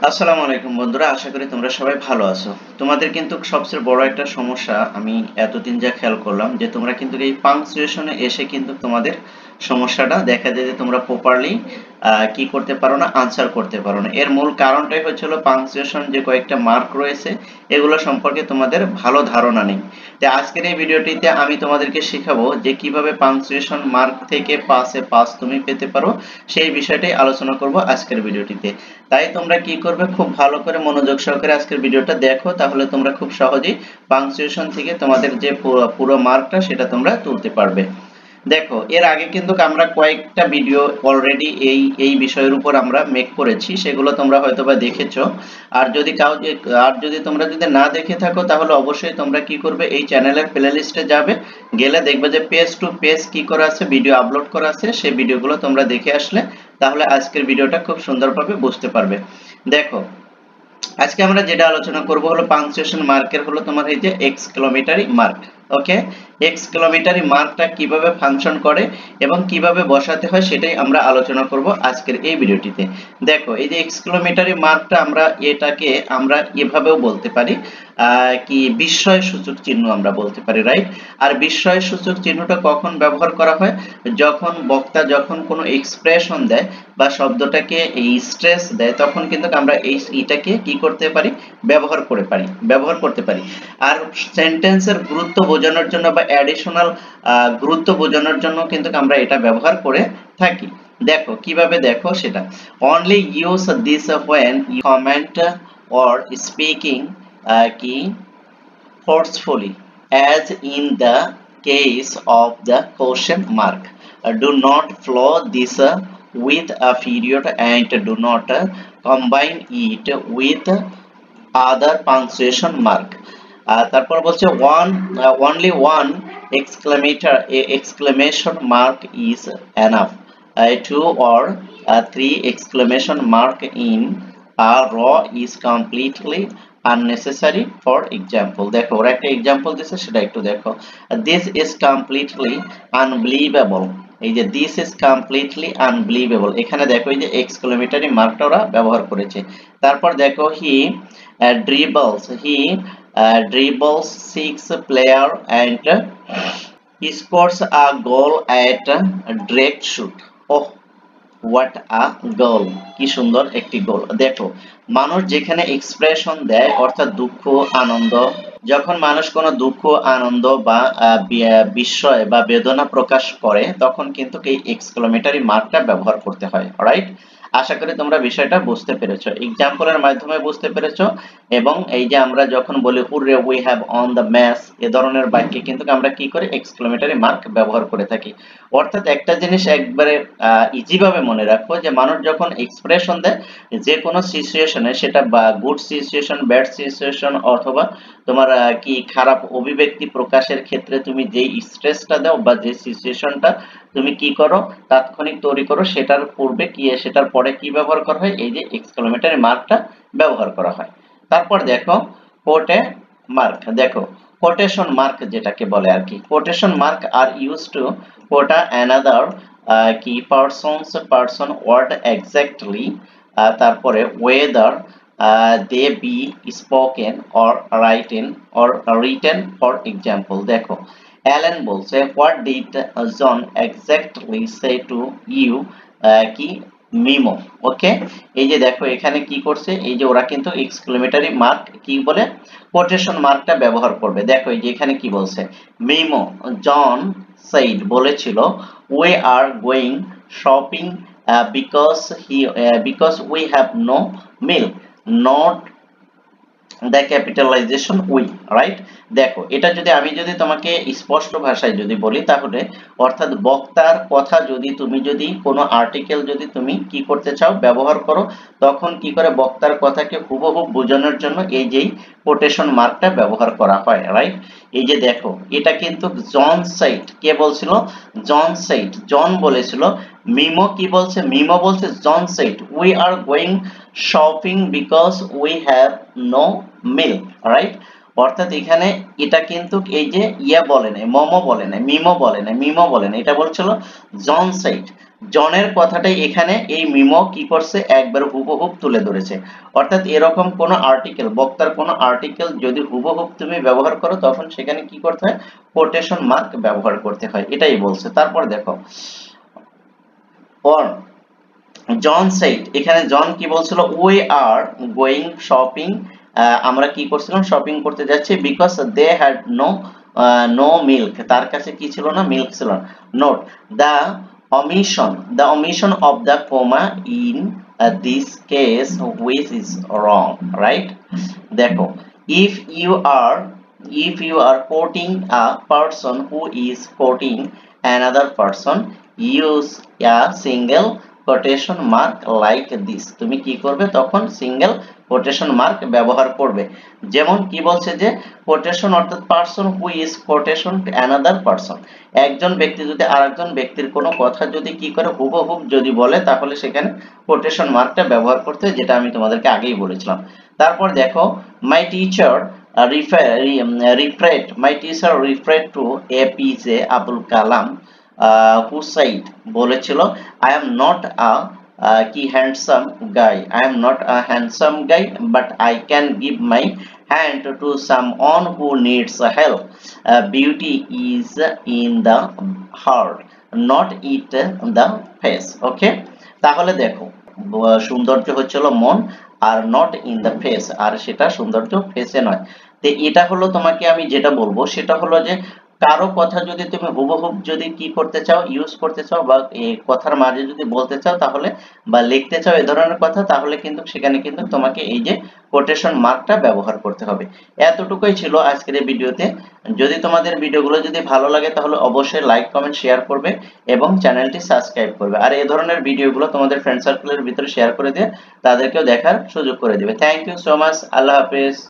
আসসালামু আলাইকুম বন্ধুরা, আশা করি তোমরা সবাই ভালো আছো। তোমাদের কিন্তু সবচেয়ে বড় একটা সমস্যা আমি এতদিন যা খেয়াল করলাম যে তোমরা কিন্তু এই পাংচুয়েশনে এসে কিন্তু তোমাদের সমস্যাটা দেখা যায় যে তোমরা প্রপারলি কি করতে পারো না, আনসার করতে পারো না। এর মূল কারণটাই হচ্ছিল পাংচুয়েশন যে কয়েকটা মার্ক রয়েছে এগুলো সম্পর্কে তোমাদের ভালো ধারণা নেই। তো আজকের এই ভিডিওটিতে আমি তোমাদেরকে শেখাবো যে কিভাবে পাংচুয়েশন মার্ক থেকে পাসে পাস তুমি পেতে পারো, সেই বিষয়টাই আলোচনা করব আজকের ভিডিওটিতে। তাই তোমরা কি করবে, খুব ভালো করে মনোযোগ সহকারে আজকের ভিডিওটা দেখো, তাহলে তোমরা খুব সহজেই পাংচুয়েশন থেকে তোমাদের যে পুরো মার্কটা সেটা তোমরা তুলতে পারবে। দেখো, এর আগে কিন্তু আমরা কয়েকটা ভিডিও অলরেডি এই বিষয়ের উপর আমরা মেক করেছি, সেগুলো তোমরা হয়তোবা দেখেছো। আর যদি তোমরা যদি না দেখে থাকো তাহলে অবশ্যই তোমরা কি করবে, এই চ্যানেলের প্লেলিস্টে যাবে, গেলে দেখবে যে পেজ টু পেজ কি করা আছে, ভিডিও আপলোড করা আছে, সেই ভিডিওগুলো তোমরা দেখে আসলে তাহলে আজকের ভিডিওটা খুব সুন্দরভাবে বুঝতে পারবে। দেখো, আজকে আমরা যেটা আলোচনা করব হলো পাংচুয়েশন মার্কের হলো তোমার এই যে এক্সক্লেমেটরি মার্ক। ওকে, এক্সক্লেমেটরি মার্কটা কিভাবে ফাংশন করে এবং কিভাবে বসাতে হয় সেটাই আমরা আলোচনা করব আজকের এই ভিডিওটিতে। দেখো, এই যে এক্সক্লেমেটরি মার্কটা এটাকে আমরা এভাবেও বলতে পারি, কি বিস্ময় সূচক চিহ্ন আমরা বলতে পারি, রাইট? আর বিস্ময় সূচক চিহ্নটা কখন ব্যবহার করা হয়? যখন বক্তা যখন কোনো এক্সপ্রেশন দেয় বা শব্দটাকে এই স্ট্রেস দেয়, তখন কিন্তু আমরা এটাকে কি করতে পারি, ব্যবহার করতে পারি। আর সেন্টেন্সের গুরুত্ব বোঝানোর জন্য বা অ্যাডিশনাল গুরুত্ব বোঝানোর জন্য কিন্তু আমরা এটা ব্যবহার করে থাকি। দেখো কিভাবে, দেখো সেটা, only use this when you comment or speaking কি forcefully, as in the case of the question mark. Do not flow this with a period and do not combine it with other punctuation mark. তারপর বলছে only one exclamation mark is enough. Two or three exclamation mark in a row is completely unnecessary. For example, দেখো ওরা একটা example দিয়েছে, সেটা একটু দেখো। This is completely unbelievable, এই যে দিস ইজ কমপ্লিটলি আনবিলিভেবল, এখানে দেখো এই যে এক্সক্লেমেটরি মার্কটা ওরা ব্যবহার করেছে। তারপর দেখো he dribbles six player and scores a goal at direct shoot. Oh, what a goal, কি সুন্দর একটি গোল। দেখো, মানুষ যেখানে এক্সপ্রেশন দেয় অর্থাৎ দুঃখ, আনন্দ, যখন মানুষ কোনো দুঃখ, আনন্দ বা বিস্ময় বা বেদনা প্রকাশ করে, তখন কিন্তু এই এক্সক্লেমেটরি মার্কটা ব্যবহার করতে হয়, রাইট? আশা করি তোমরা বিষয়টা বুঝতে পেরেছো, এক্সাম্পলের মাধ্যমে বুঝতে পেরেছো। এবং এই যে আমরা যখন বলি hurray we have won the match, এ ধরনের বাক্যে কিন্তু আমরা কি করি, এক্সক্লেমেটরি মার্ক ব্যবহার করে থাকি। অর্থাৎ একটা জিনিস একবারে ইজি ভাবে মনে রাখো, যে মানুষ যখন এক্সপ্রেশন দেয় যে কোনো সিচুয়েশনে, সেটা বা গুড সিচুয়েশন, ব্যাড সিচুয়েশন, অথবা তোমার কি খারাপ অভিব্যক্তি প্রকাশের ক্ষেত্রে তুমি যেই স্ট্রেসটা দাও বা যে সিচুয়েশনটা তুমি কি করো, তাৎক্ষণিক তৈরি করো, সেটার পূর্বে কি সেটার পরে কি ব্যবহার করা হয়, এই যে এক্সক্লেমেটরি মার্কটা ব্যবহার করা হয়। তারপর দেখো কোটে মার্ক, দেখো কোটেশন মার্ক যেটাকে বলে আর কি, quotation mark are use to quote another কি পারসন ওয়ার্ড এক্স্যাক্টলি, তারপরে whether they be spoken or written. For example, দেখো অ্যালেন বলছে what did John exactly say to you, কি মিমো। ওকে, এই যে দেখো এখানে কি করছে, এই যে ওরা কিন্তু এক্সক্লেমেটরি মার্ক কি বলে, কোটেশন মার্কটা ব্যবহার করবে। দেখো এই যে এখানে কি বলছে, মিমো জন said বলেছিল we are going shopping because we have no milk, not the capitalization we, right? দেখো এটা যদি তোমাকে স্পষ্ট ভাষায় যদি বলি, তাহলে অর্থাৎ বক্তার কথা যদি কোনো আর্টিকেল যদি তুমি কি করতে চাও, ব্যবহার করো, তখন কি করে বক্তার কথাকে হুবহু বোঝানোর জন্য এই যেই কোটেশন মার্কটা ব্যবহার করা হয়, রাইট? এই যে দেখো এটা কিন্তু জন সাইট, কে বলছিল, জন সাইট, জন বলেছিল। মিমো কি বলছে, মিমো বলছে John said we are going shopping because we have no milk, right? অর্থাৎ এখানে এটা কিন্তু এই যে বলে নাই, মিমো বলে নাই, এটা বলছিল জন সাইট। জনের কথাটাই এখানে এই মিমো কি করছে, একবার হুবহুব তুলে ধরেছে। অর্থাৎ এরকম কোন আর্টিকেল, বক্তার কোন আর্টিকেল যদি হুবহুব তুমি ব্যবহার করো তখন সেখানে কি করতে হয়, কোটেশন মার্ক ব্যবহার করতে হয়, এটাই বলছে। তারপর দেখো অর জন সেইড, এখানে জন কি বলছিল, উই আর গোয়িং শপিং, আমরা কি করছিলাম, শপিং করতে যাচ্ছি, because they had no milk, তার কাছে কি ছিল না, মিল্ক ছিল না। Note the omission of the comma in this case which is wrong, right? দেখো if you are quoting a person who is quoting another person, use a single quotation mark like this, তুমি কি করবে তখন single quotation mark ব্যবহার করবে। যেমন কি বলছে যে কোটেশন অর্থাৎ person who is quotation to another person, একজন ব্যক্তি যদি আরেকজন ব্যক্তির কোনো কথা যদি কি করে হুবহুব যদি বলে তাহলে সেখানে কোটেশন মার্কটা ব্যবহার করতে হয়, যেটা আমি তোমাদেরকে আগেই বলেছিলাম। তারপর দেখো my teacher referred to APJ Abul Kalam who said, বলেছিল I am not a কি handsome guy, I am not a handsome guy but I can give my hand to someone who needs help. Beauty is in the heart, not it the face. Okay, তাহলে দেখো সৌন্দর্য হচ্ছিল মন, আর not in the face, আর সেটা সৌন্দর্য ফেসে নয়। তো এটা হলো তোমাকে আমি যেটা বলবো সেটা হলো যে কারো কথা যদি তুমি হুবহুব যদি কি করতে চাও, ইউজ করতে চাও, বা এই কথার মাঝে যদি বলতে চাও তাহলে, বা লিখতে চাও এই ধরনের কথা, তাহলে কিন্তু সেখানে কিন্তু তোমাকে এই যে কোটেশন মার্কটা ব্যবহার করতে হবে। এতটুকুই ছিল আজকের এই ভিডিওতে। যদি তোমাদের ভিডিওগুলো যদি ভালো লাগে তাহলে অবশ্যই লাইক কমেন্ট শেয়ার করবে এবং চ্যানেলটি সাবস্ক্রাইব করবে, আর এই ধরনের ভিডিওগুলো তোমাদের ফ্রেন্ড সার্কেলের ভিতরে শেয়ার করে দিয়ে তাদেরকেও দেখার সুযোগ করে দিবে। থ্যাংক ইউ সো মাচ, আল্লাহ হাফেজ।